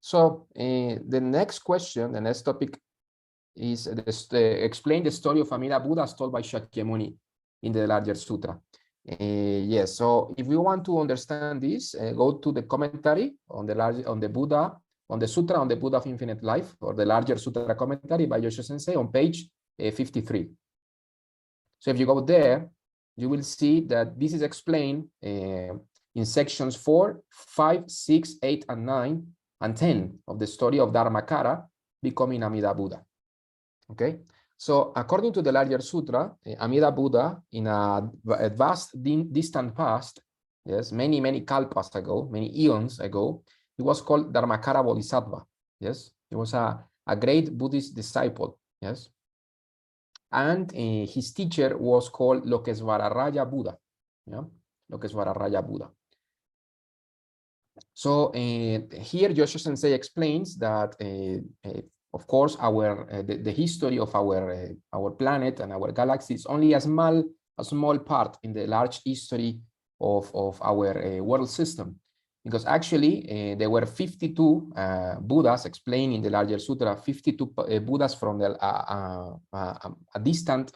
So the next question, the next topic is explain the story of Amida Buddha as told by Shakyamuni in the larger sutra. Yes, so if you want to understand this, go to the commentary on the Buddha, on the Sutra on the Buddha of Infinite Life, or the larger Sutra commentary by Jodo Sensei on page 53. So if you go there, you will see that this is explained in sections 4, 5, 6, 8, and 9, and 10 of the story of Dharmakara becoming Amida Buddha. Okay, so according to the larger sutra, Amida Buddha, in a vast distant past, yes, many kalpas ago, many eons ago, he was called Dharmakara Bodhisattva. Yes, he was a great Buddhist disciple. Yes, and his teacher was called Lokesvararaya Buddha. Yeah, Lokesvararaya Buddha. So here Jodo Sensei explains that of course the history of our planet and our galaxy is only a small part in the large history of our world system, because actually there were 52 Buddhas explained in the larger sutra, 52 Buddhas from a distant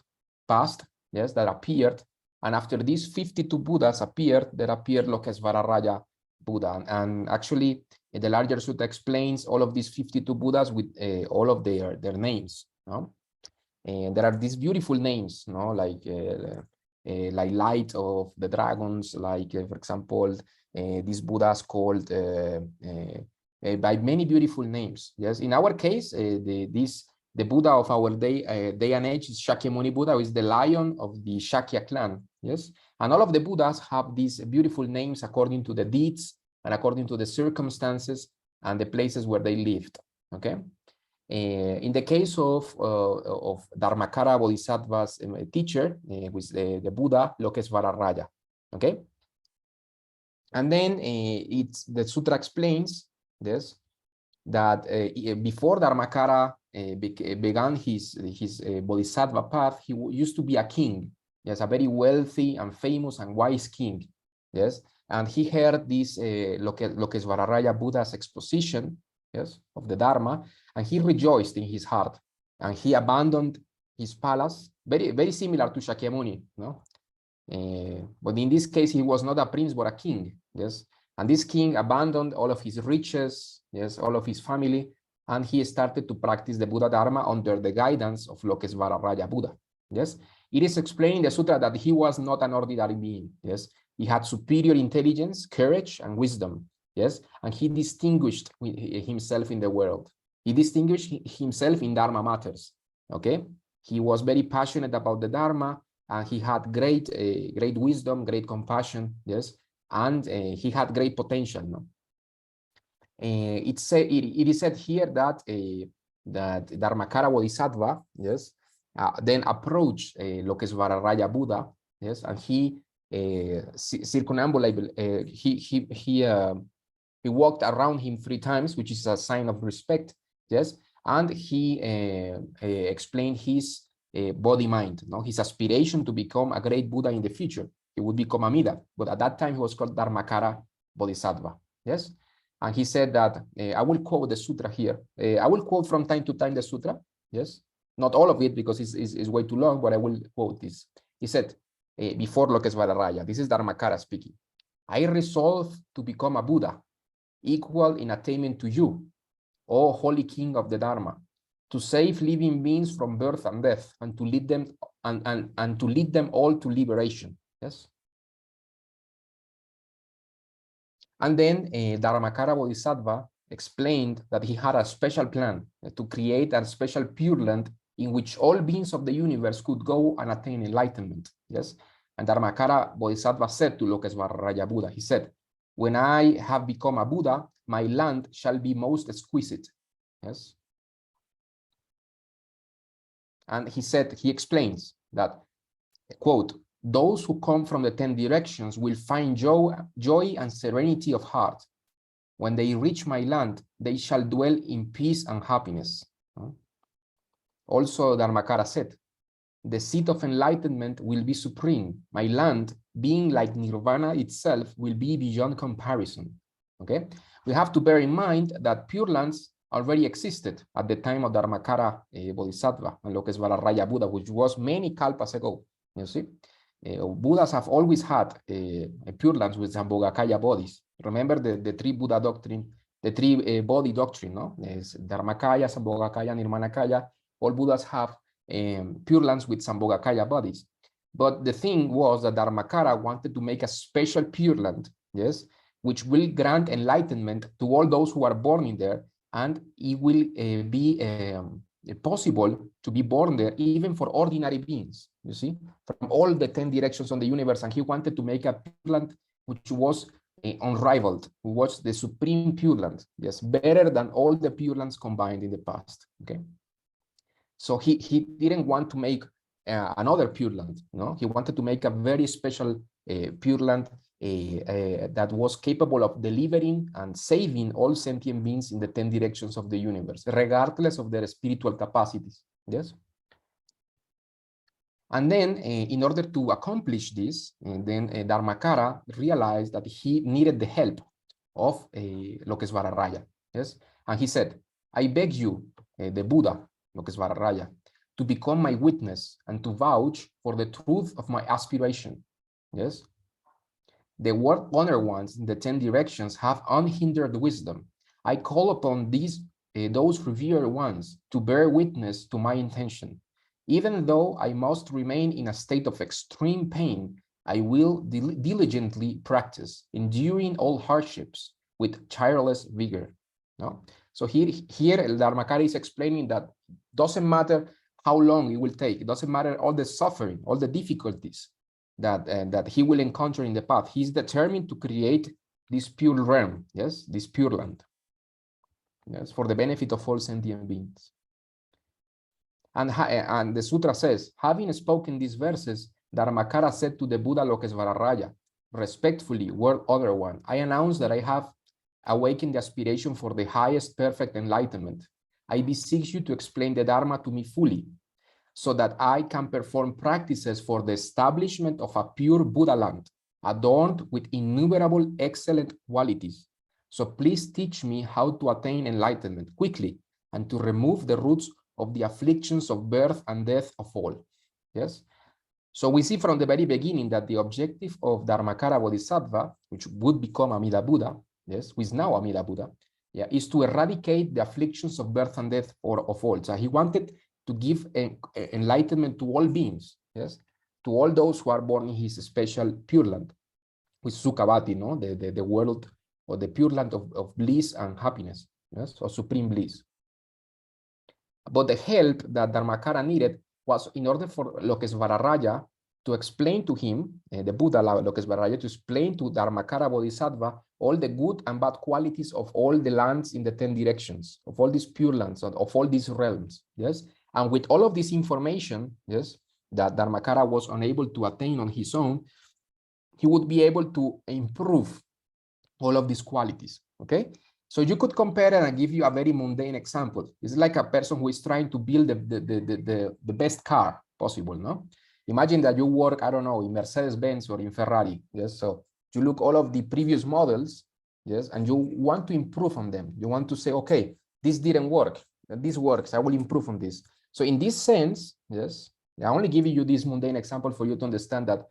past, yes, that appeared, and after these 52 Buddhas appeared, there appeared Lokesvararaya Buddha, and actually the larger sutra explains all of these 52 Buddhas with all of their names. No? And there are these beautiful names, no, like Light of the Dragons, like for example these Buddhas called by many beautiful names. Yes, in our case, the Buddha of our day and age is Shakyamuni Buddha, who is the lion of the Shakya clan. Yes, and all of the Buddhas have these beautiful names according to the deeds and according to the circumstances and the places where they lived. Okay, in the case of Dharmakara Bodhisattva's teacher, with the Buddha Lokesvararaya. Okay, and then the sutra explains this, that before Dharmakara began his bodhisattva path, he used to be a king. Yes, a very wealthy and famous and wise king. Yes, and he heard this Lokesvararaya Buddha's exposition, yes, of the Dharma, and he rejoiced in his heart, and he abandoned his palace, very similar to Shakyamuni, no? But in this case, he was not a prince but a king. Yes, and this king abandoned all of his riches, yes, all of his family, and he started to practice the Buddha Dharma under the guidance of Lokesvararaya Buddha. Yes, it is explained in the sutra that he was not an ordinary being. Yes, he had superior intelligence, courage, and wisdom. Yes, and he distinguished himself in the world. He distinguished himself in Dharma matters. Okay, he was very passionate about the Dharma, and he had great wisdom, great compassion. Yes, and he had great potential. No? It is said here that that Dharmakara Bodhisattva, yes, then approached Lokesvararaya Buddha, yes, and he circumambulated. He walked around him 3 times, which is a sign of respect. Yes, and he explained his body-mind, no, his aspiration to become a great Buddha in the future. He would become Amida, but at that time he was called Dharmakara Bodhisattva. Yes, and he said that I will quote the sutra here. I will quote from time to time the sutra. Yes, not all of it because it's way too long, but I will quote this. He said before Lokesvararaya, this is Dharmakara speaking. I resolve to become a Buddha, equal in attainment to you, O holy king of the Dharma, to save living beings from birth and death, and to lead them and to lead them all to liberation. Yes. And then Dharmakara Bodhisattva explained that he had a special plan to create a special pure land in which all beings of the universe could go and attain enlightenment. Yes. And Dharmakara Bodhisattva said to Lokesvararaya Buddha, he said, when I have become a Buddha, my land shall be most exquisite. Yes. And he explains that, quote, those who come from the 10 directions will find joy and serenity of heart. When they reach my land, they shall dwell in peace and happiness. Also, Dharmakara said, the seat of enlightenment will be supreme. My land, being like nirvana itself, will be beyond comparison. Okay, we have to bear in mind that Pure Lands already existed at the time of Dharmakara Bodhisattva and Lokesvararaya Buddha, which was many kalpas ago. You see, Buddhas have always had Pure Lands with Sambhogakaya bodies. Remember the three Buddha doctrine, the three body doctrine, no? There's Dharmakaya, Sambhogakaya, Nirmanakaya. All Buddhas have Pure Lands with Sambhogakaya bodies. But the thing was that Dharmakara wanted to make a special Pure Land, yes, which will grant enlightenment to all those who are born in there, and it will be possible to be born there even for ordinary beings, you see, from all the 10 directions on the universe. And he wanted to make a Pure Land which was unrivaled, who was the supreme Pure Land, yes, better than all the Pure Lands combined in the past, okay? So he didn't want to make another Pure Land, no? He wanted to make a very special Pure Land that was capable of delivering and saving all sentient beings in the 10 directions of the universe, regardless of their spiritual capacities, yes? And then in order to accomplish this, Dharmakara realized that he needed the help of Lokesvararaya, yes? And he said, I beg you, the Buddha, Lokesvararaya, to become my witness and to vouch for the truth of my aspiration, yes? The word honored ones in the 10 directions have unhindered wisdom. I call upon those revered ones to bear witness to my intention. Even though I must remain in a state of extreme pain, I will diligently practice, enduring all hardships with tireless vigor. No? So here Dharmakara is explaining that doesn't matter how long it will take, it doesn't matter all the suffering, all the difficulties that he will encounter in the path. He's determined to create this pure realm, yes, this Pure Land, yes, for the benefit of all sentient beings. And the sutra says, having spoken these verses, Dharmakara said to the Buddha Lokesvararaya, respectfully, word other one, I announce that I have awakened the aspiration for the highest perfect enlightenment. I beseech you to explain the Dharma to me fully, so that I can perform practices for the establishment of a pure Buddha land, adorned with innumerable excellent qualities. So please teach me how to attain enlightenment quickly and to remove the roots of the afflictions of birth and death of all. Yes. So we see from the very beginning that the objective of Dharmakara Bodhisattva, which would become Amida Buddha, yes, who is now Amida Buddha, yeah, is to eradicate the afflictions of birth and death of all. So he wanted to give enlightenment to all beings, yes, to all those who are born in his special Pure Land, with Sukhavati, no, the world or the Pure Land of bliss and happiness, yes, or supreme bliss. But the help that Dharmakara needed was in order for Lokesvararaya to explain to him, the Buddha Lokesvararaya, to explain to Dharmakara Bodhisattva all the good and bad qualities of all the lands in the 10 directions, of all these Pure Lands, of all these realms, yes? And with all of this information, yes, that Dharmakara was unable to attain on his own, he would be able to improve all of these qualities, okay? So you could compare it and give you a very mundane example. It's like a person who is trying to build the best car possible, no? Imagine that you work, I don't know, in Mercedes-Benz or in Ferrari, yes? So you look all of the previous models, yes, and you want to improve on them. You want to say, okay, this didn't work, this works, I will improve on this. So in this sense, yes, I'm only giving you this mundane example for you to understand that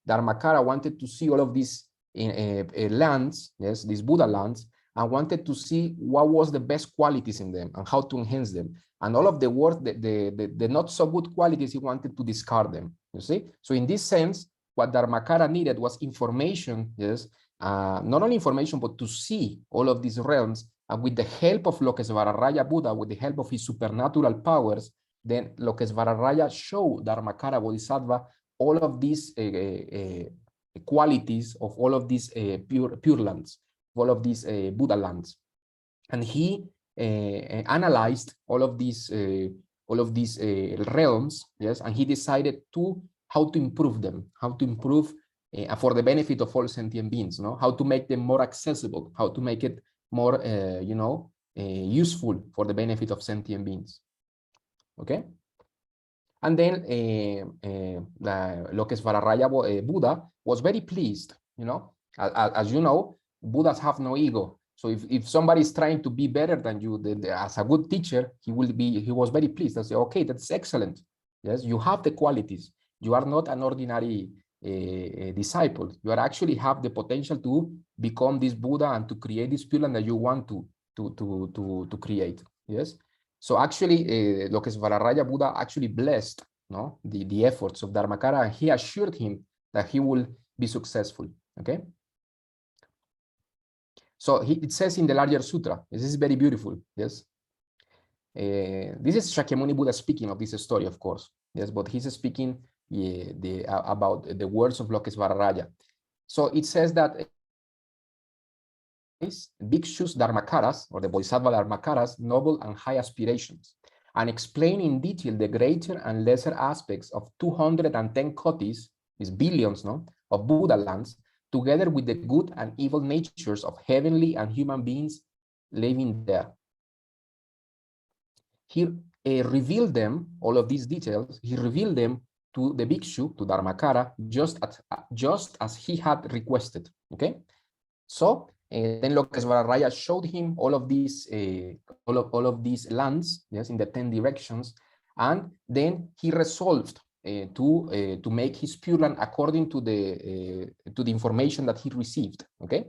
Dharmakara wanted to see all of these lands, yes, these Buddha lands, and wanted to see what was the best qualities in them and how to enhance them. And all of the work, the not so good qualities, he wanted to discard them, you see? So in this sense, what Dharmakara needed was information, yes, not only information, but to see all of these realms, and with the help of Lokesvararaya Buddha, with the help of his supernatural powers, then Lokesvararaya showed Dharmakara Bodhisattva all of these qualities of all of these pure lands, all of these Buddha lands. And he analyzed all of these realms, yes, and he decided how to improve them, how to improve for the benefit of all sentient beings, no? How to make them more accessible, how to make it more, useful for the benefit of sentient beings. Okay. And then Lokesvararaya Buddha was very pleased, you know. As you know, Buddhas have no ego. So if somebody is trying to be better than you, as a good teacher, he was very pleased and say, okay, that's excellent. Yes, you have the qualities. You are not an ordinary disciple. You are actually have the potential to become this Buddha and to create this Pure Land that you want to create. Yes. So actually, Lokesvararaya Buddha actually blessed the efforts of Dharmakara, and he assured him that he will be successful. Okay. So it says in the larger sutra, this is very beautiful. Yes. This is Shakyamuni Buddha speaking of this story, of course. Yes, but he's speaking about the words of Lokesvararaya. So it says that bhikshus dharmakaras, or the bodhisattva dharmakaras, noble and high aspirations, and explain in detail the greater and lesser aspects of 210 kotis, these billions, of Buddha lands, together with the good and evil natures of heavenly and human beings living there. He revealed them, all of these details, he revealed them to the bhikshu, to Dharmakara, just as he had requested. Okay, so then Lokesvararaya showed him all of these lands, yes, in the 10 directions, and then he resolved to make his Pure Land according to the information that he received. Okay,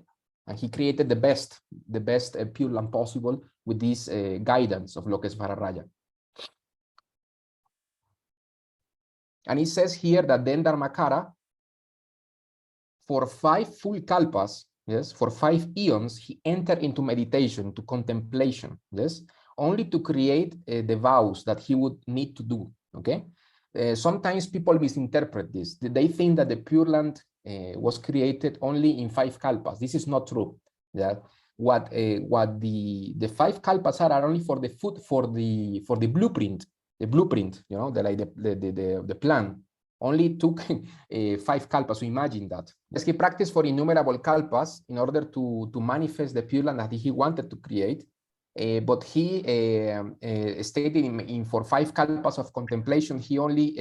and he created the best Pure Land possible with this guidance of Lokesvararaya. And it says here that then Dharmakara, for 5 full kalpas, yes, for 5 eons, he entered into meditation, to contemplation, yes, only to create the vows that he would need to do. Okay, sometimes people misinterpret this. They think that the Pure Land was created only in 5 kalpas. This is not true. Yeah, what the 5 kalpas are only for the for the blueprint. The blueprint, the plan. Only took 5 kalpas. So imagine that. Yes, he practiced for innumerable kalpas in order to manifest the Pure Land that he wanted to create. But he stated in for 5 kalpas of contemplation, he only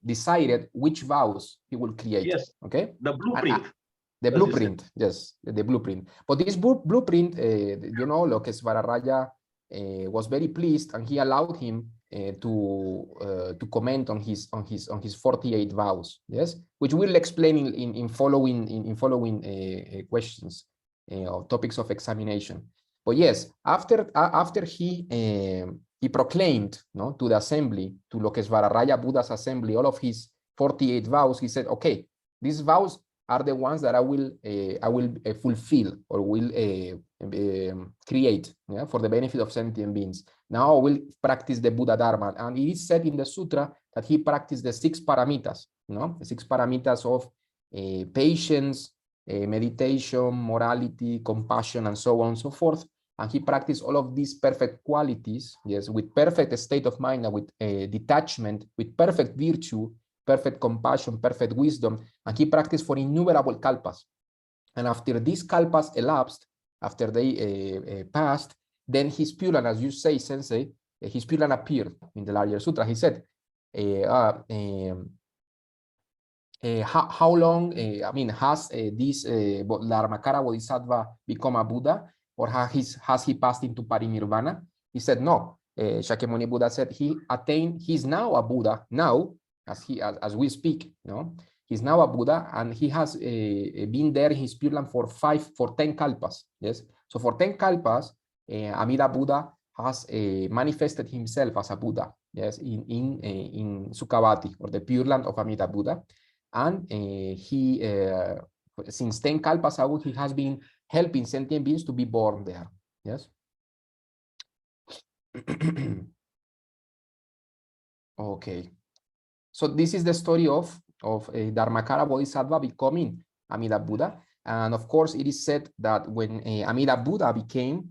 decided which vows he will create. Yes. Okay. The blueprint. The blueprint, yes, the blueprint. But this blueprint, Lokesvararaya was very pleased, and he allowed him to comment on his 48 vows. Yes, which we'll explain in following questions or topics of examination. But yes, after he proclaimed to the assembly, to Lokesvararaya Buddha's assembly, all of his 48 vows, he said, okay, these vows are the ones that I will fulfill or will create, yeah, for the benefit of sentient beings. Now I will practice the Buddha Dharma, and it is said in the sutra that he practiced the 6 paramitas, the 6 paramitas of patience, meditation, morality, compassion, and so on and so forth. And he practiced all of these perfect qualities, yes, with perfect state of mind, and with detachment, with perfect virtue, perfect compassion, perfect wisdom, and he practiced for innumerable kalpas. And after these kalpas elapsed, after they passed, then his Pure Land, as you say, Sensei, his Pure Land appeared in the larger sutra. He said, how long, has this Dharmakara Bodhisattva become a Buddha, or has he passed into parinirvana? He said, no. Shakyamuni Buddha said he's now a Buddha, now, as we speak, he's now a Buddha, and he has been there in his Pure Land for 10 kalpas. Yes, so for 10 kalpas, Amida Buddha has manifested himself as a Buddha. Yes, in Sukhavati, or the Pure Land of Amida Buddha, and he since 10 kalpas ago, he has been helping sentient beings to be born there. Yes. Okay. So this is the story of Dharmakara Bodhisattva becoming Amida Buddha. And of course, it is said that when Amida Buddha became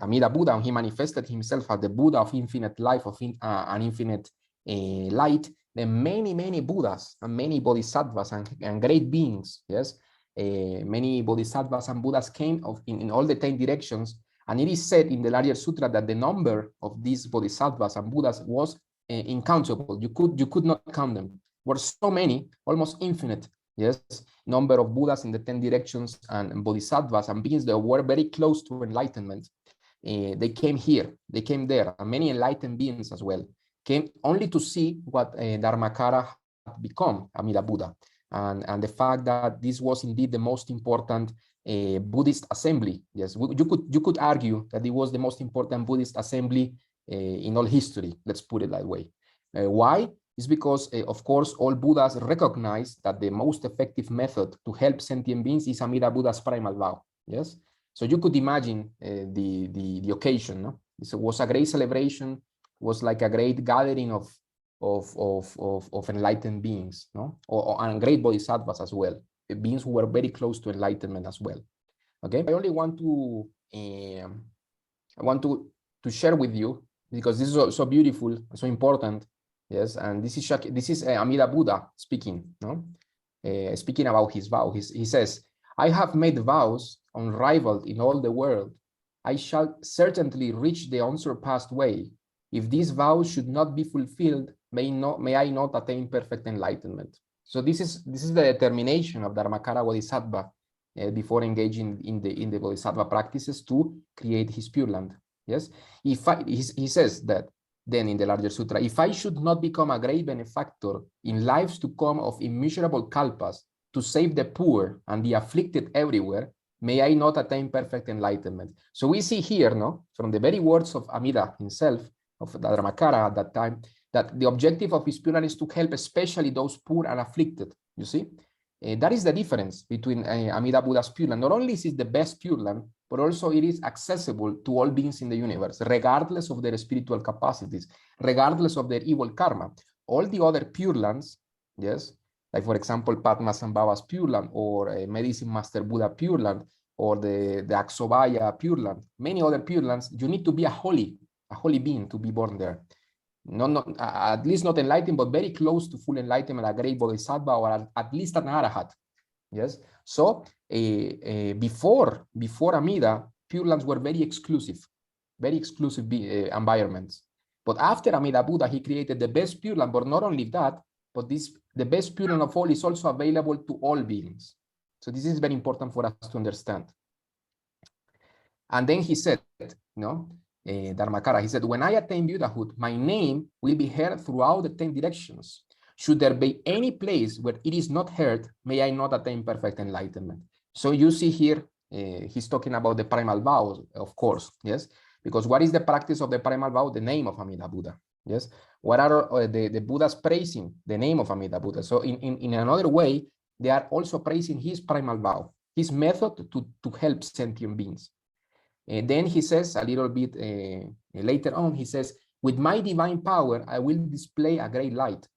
Amida Buddha, and he manifested himself as the Buddha of infinite life, of an infinite light, then many Buddhas and many Bodhisattvas and great beings, yes, many Bodhisattvas and Buddhas came in all the 10 directions. And it is said in the larger sutra that the number of these Bodhisattvas and Buddhas was incountable. You could not count them. There were so many, almost infinite, yes, number of Buddhas in the 10 directions and bodhisattvas and beings that were very close to enlightenment. They came here, they came there, and many enlightened beings as well came only to see what Dharmakara had become, Amida Buddha, and the fact that this was indeed the most important Buddhist assembly. Yes, you could argue that it was the most important Buddhist assembly in all history. Let's put it that way. Why? It's because, of course, all Buddhas recognize that the most effective method to help sentient beings is Amida Buddha's primal vow. Yes, so you could imagine the occasion. No? It was a great celebration. Was like a great gathering of enlightened beings, no, and great bodhisattvas as well, beings who were very close to enlightenment as well. Okay, I only want to share with you, because this is so beautiful, so important. Yes, and this is Amida Buddha speaking, no, speaking about his vow. He says, "I have made vows unrivaled in all the world. I shall certainly reach the unsurpassed way. If these vows should not be fulfilled, may I not attain perfect enlightenment." So this is the determination of Dharmakara Bodhisattva before engaging in the Bodhisattva practices to create his Pure Land. Yes, he says that then in the larger sutra, "If I should not become a great benefactor in lives to come of immeasurable kalpas to save the poor and the afflicted everywhere, may I not attain perfect enlightenment." So we see here, no, from the very words of Amida himself, of Dharmakara at that time, that the objective of his Pure Land is to help especially those poor and afflicted. You see, that is the difference between Amida Buddha's Pure Land. Not only is it the best Pure Land, but also it is accessible to all beings in the universe, regardless of their spiritual capacities, regardless of their evil karma. All the other Pure Lands, yes, like for example, Padmasambhava's Pure Land, or Medicine Master Buddha Pure Land, or the Aksobhaya Pure Land, many other Pure Lands, you need to be a holy being to be born there. Not at least not enlightened, but very close to full enlightenment, a great bodhisattva, or at least an arahat. Yes. So before Amida, Pure Lands were very exclusive environments. But after Amida Buddha, he created the best Pure Land. But not only that, but the best Pure Land of all is also available to all beings. So this is very important for us to understand. And then he said, Dharmakara, he said, "When I attain Buddhahood, my name will be heard throughout the 10 directions. Should there be any place where it is not heard, may I not attain perfect enlightenment." So you see here, he's talking about the primal vows, of course, yes? Because what is the practice of the primal vow? The name of Amida Buddha, yes? What are the Buddhas praising? The name of Amida Buddha. So in another way, they are also praising his primal vow, his method to help sentient beings. And then he says a little bit later on, he says, "With my divine power, I will display a great light,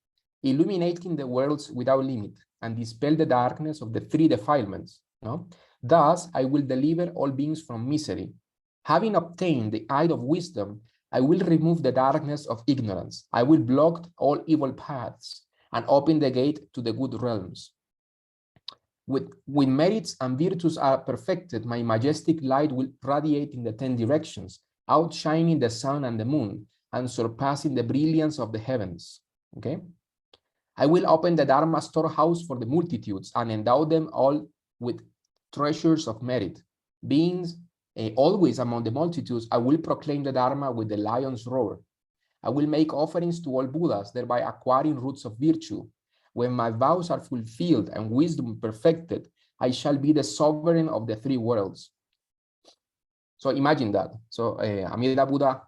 illuminating the worlds without limit, and dispel the darkness of the 3 defilements. No? Thus, I will deliver all beings from misery. Having obtained the eye of wisdom, I will remove the darkness of ignorance. I will block all evil paths and open the gate to the good realms. When merits and virtues are perfected, my majestic light will radiate in the 10 directions, outshining the sun and the moon, and surpassing the brilliance of the heavens." Okay? "I will open the Dharma storehouse for the multitudes and endow them all with treasures of merit. Beings always among the multitudes, I will proclaim the Dharma with the lion's roar. I will make offerings to all Buddhas, thereby acquiring roots of virtue. When my vows are fulfilled and wisdom perfected, I shall be the sovereign of the 3 worlds." So imagine that. So Amida Buddha,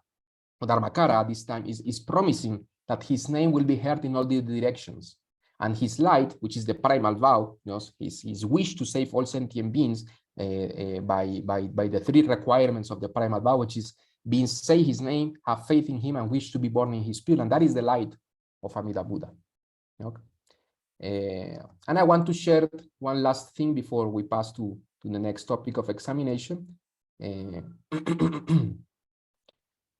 Dharmakara, this time is promising that his name will be heard in all the directions. And his light, which is the primal vow, his wish to save all sentient beings by the 3 requirements of the primal vow, which is being say his name, have faith in him, and wish to be born in his Pure Land. That is the light of Amida Buddha. Okay? And I want to share one last thing before we pass to the next topic of examination.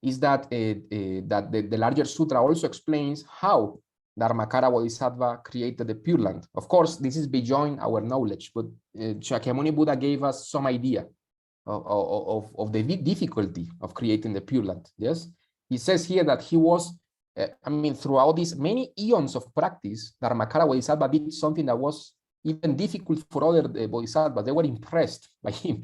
Is that the larger sutra also explains how Dharmakara Bodhisattva created the Pure Land. Of course, this is beyond our knowledge, but Shakyamuni Buddha gave us some idea of the difficulty of creating the Pure Land. Yes, he says here that he was, throughout these many eons of practice, Dharmakara Bodhisattva did something that was even difficult for other bodhisattvas. They were impressed by him.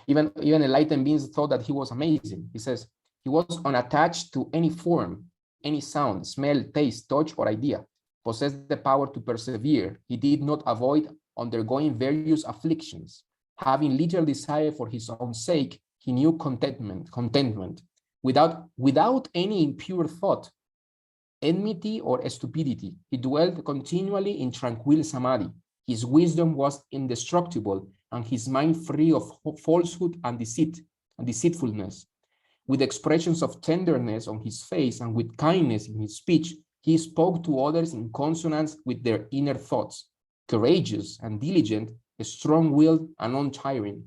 even enlightened beings thought that he was amazing. He says, he was unattached to any form, any sound, smell, taste, touch, or idea, possessed the power to persevere. He did not avoid undergoing various afflictions. Having little desire for his own sake, he knew contentment, without any impure thought, enmity, or stupidity. He dwelt continually in tranquil samadhi. His wisdom was indestructible, and his mind free of falsehood and deceitfulness. With expressions of tenderness on his face and with kindness in his speech, he spoke to others in consonance with their inner thoughts, courageous and diligent, strong-willed and untiring.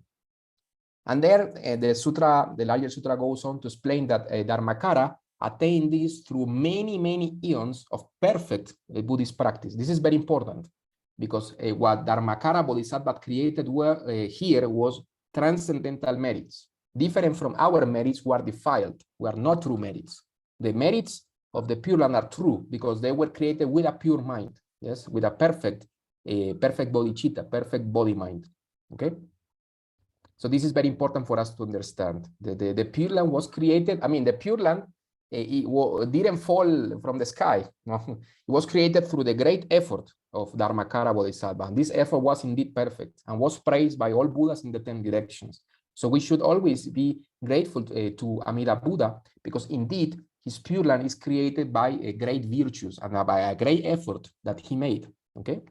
And there, the larger sutra goes on to explain that Dharmakara attained this through many, many eons of perfect Buddhist practice. This is very important, because what Dharmakara Bodhisattva created here was transcendental merits, different from our merits who are defiled, who are not true merits. The merits of the Pure Land are true because they were created with a pure mind, yes, with a perfect bodhicitta, perfect body mind, okay? So this is very important for us to understand. The Pure Land was created, I mean, the Pure Land didn't fall from the sky. No? It was created through the great effort of Dharmakara Bodhisattva. And this effort was indeed perfect and was praised by all Buddhas in the 10 directions. So we should always be grateful to Amida Buddha, because indeed his Pure Land is created by great virtues and by a great effort that he made, okay?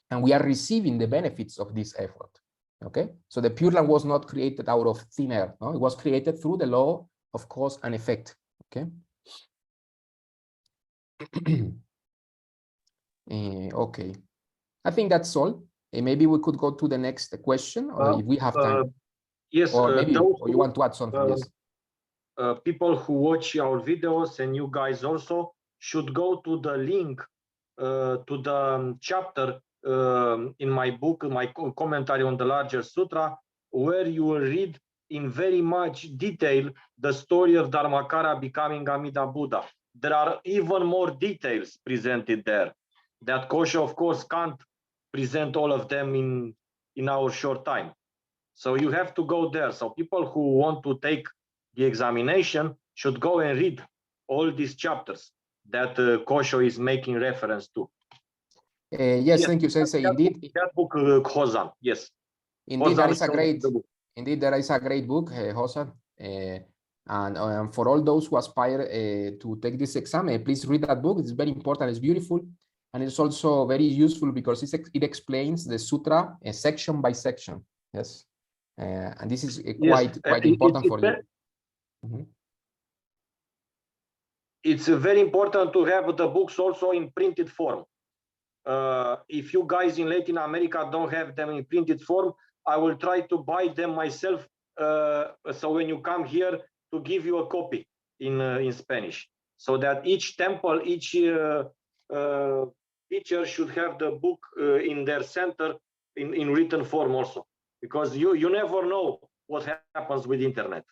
And we are receiving the benefits of this effort, okay? So the Pure Land was not created out of thin air, no? It was created through the law of cause and effect, okay? Okay, I think that's all. Maybe we could go to the next question, or if we have time. Yes, or maybe or you want to add something. Yes. People who watch our videos, and you guys also, should go to the link to the chapter in my book, my commentary on the larger sutra, where you will read in very much detail the story of Dharmakara becoming Amida Buddha. There are even more details presented there that Kosho, of course, can't present all of them in our short time. So you have to go there. So people who want to take the examination should go and read all these chapters that Kosho is making reference to. Yes, thank you, Sensei. Indeed, that book, Hozan. Yes. Indeed, Hozan there is a great book, Hozan. And for all those who aspire to take this exam, please read that book. It's very important. It's beautiful, and it's also very useful because it explains the sutra section by section. Yes. And this is quite important for you. Mm-hmm. It's very important to have the books also in printed form. If you guys in Latin America don't have them in printed form, I will try to buy them myself. So when you come here, to give you a copy in Spanish, so that each temple, each teacher should have the book in their center in written form also. Because you never know what happens with internet.